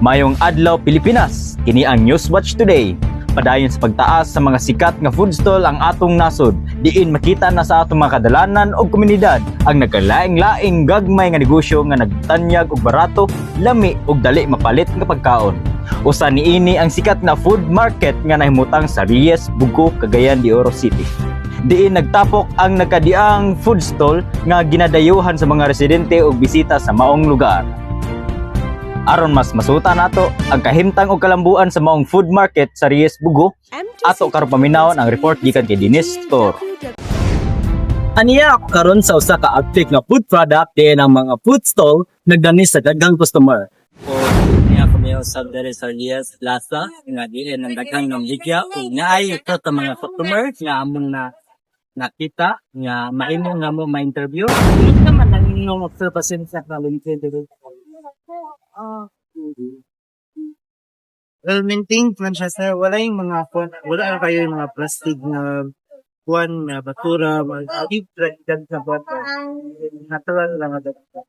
Mayong adlaw Pilipinas, kini ang Newswatch Today. Padayon sa pagtaas sa mga sikat nga food stall ang atong nasod, diin makita na sa atong mga kadalanan o komunidad ang nagkalaing-laing gagmay nga negosyo nga nagtanyag og barato, lami ug dali mapalit nga pagkaon. Usa niini ang sikat na food market nga nahimutang sa Reyes, Bugo, Cagayan de Oro City. Diin nagtapok ang nagkadiang food stall nga ginadayuhan sa mga residente o bisita sa maong lugar. Aron mas masuta nato ang kahimtang og kalambuan sa maong food market sa Reyes, Bugo, ato karon paminawon ang report gikan kay Dennis Store. Aniya ako karon sa usa ka active nga food product diin ang mga food stall nagdani sa daghang customer. Niya kami sa dere sa Reyes Plaza nga diin ang daghang namligya ug naay ito ta mga customer nga among nakita nga maimo nga mo ma-interview. Ito man ang inyong observation sa kalimtin. Well, maintain man siya sir. Wala yung mga wala na kayo yung mga plastic na buwan na batura, mag-agip dyan sa buwan. Natural lang ang dito.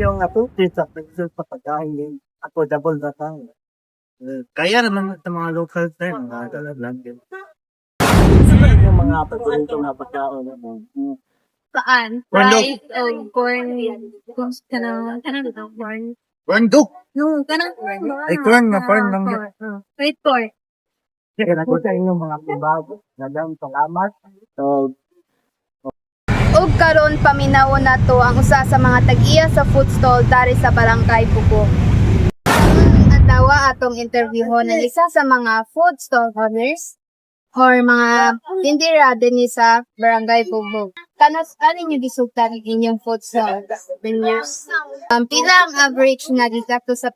Yung appropriate sa pagkain ako double na tayo. Kaya naman sa mga local sir, mga dalag din. Ano yung mga paborito nga pagkaon mo? Saan? Rice o corn? Kanang corn? Corn dog! No, kanang Ay, corn na corn lang yun. Wait, corn. Kaya ko sa inyong mga pibago. Nadang salamat. So, Ug karon paminawon nato ang usa sa mga tag-iya sa food stall dari sa Barangay Bugo. Adlaw atong interviewon ang isa sa mga food stall owners or mga tindera dinhi sa Barangay Bugo. Kanos ani niyo gisugtan ang inyong food stall menus? Pila ang average na dito sa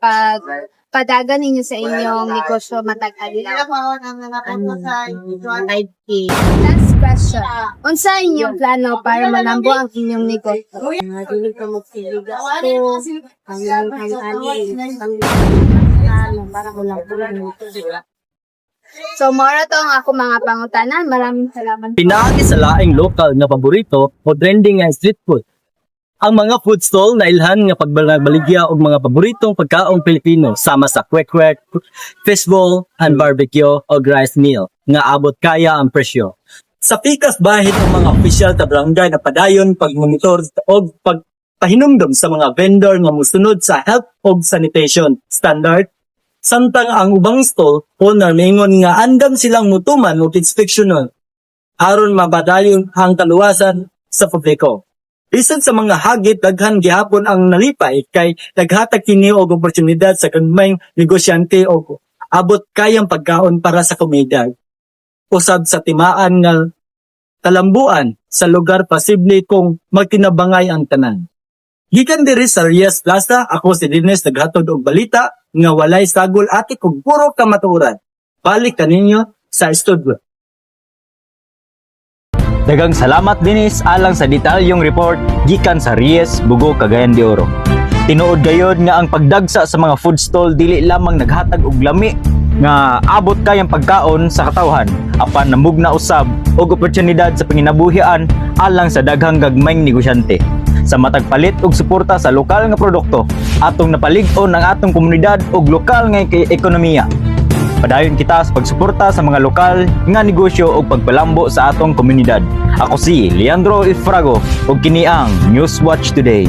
padagan ninyo sa inyong negosyo matag adlaw? 5K. Last question. Unsa inyong plano para manambo ang inyong negosyo? Dili ka magsilugas ko. Para ko lang So, mora to ang ako mga pangutanan. Maraming salamat. Pinaagi sa laing lokal nga paborito o trending nga street food. Ang mga food stall na ilhan nga pagbaligya og mga paboritong pagkaong Pilipino sama sa kwek-kwek, fishbowl, and barbecue o rice meal nga abot kaya ang presyo. Sa pikas bahid ang mga opisyal ta barangay na padayon pagmonitor og pagpahinumdom sa mga vendor nga mosunod sa health og sanitation standard. Samtang ang ubang stall owner mingon nga andam silang mutuman o inspeksyonon aron mabadayon ang kaluwasan sa publiko. Bisan sa mga hagit daghan gihapon ang nalipay kay naghatag kini og oportunidad sa gagmayng negosyante og abot kayang pagkaon para sa komunidad. Usab sa timaan nga kalambuan sa lugar posible kung magtinabangay ang tanan. Gikan diri sa Reyes Plaza, ako si Dennis naghatod og balita nga walay sagol ati kog puro kamatuoran. Balik kaninyo sa studio. Daghang salamat Dennis alang sa detalyong report gikan sa Reyes, Bugo, Cagayan de Oro. Tinuod gayod nga ang pagdagsa sa mga food stall dili lamang naghatag og lami nga abot kayang pagkaon sa katawhan, apan namugna usab og oportunidad sa panginabuhian alang sa daghang gagmayng negosyante. Sa matag palit og suporta sa lokal nga produkto, atong napalig-on ang atong komunidad og lokal nga ekonomiya. Padayon kita sa pagsuporta sa mga lokal nga negosyo o pagpalambo sa atong komunidad. Ako si Leandro Ifrago ug kini ang Newswatch Today.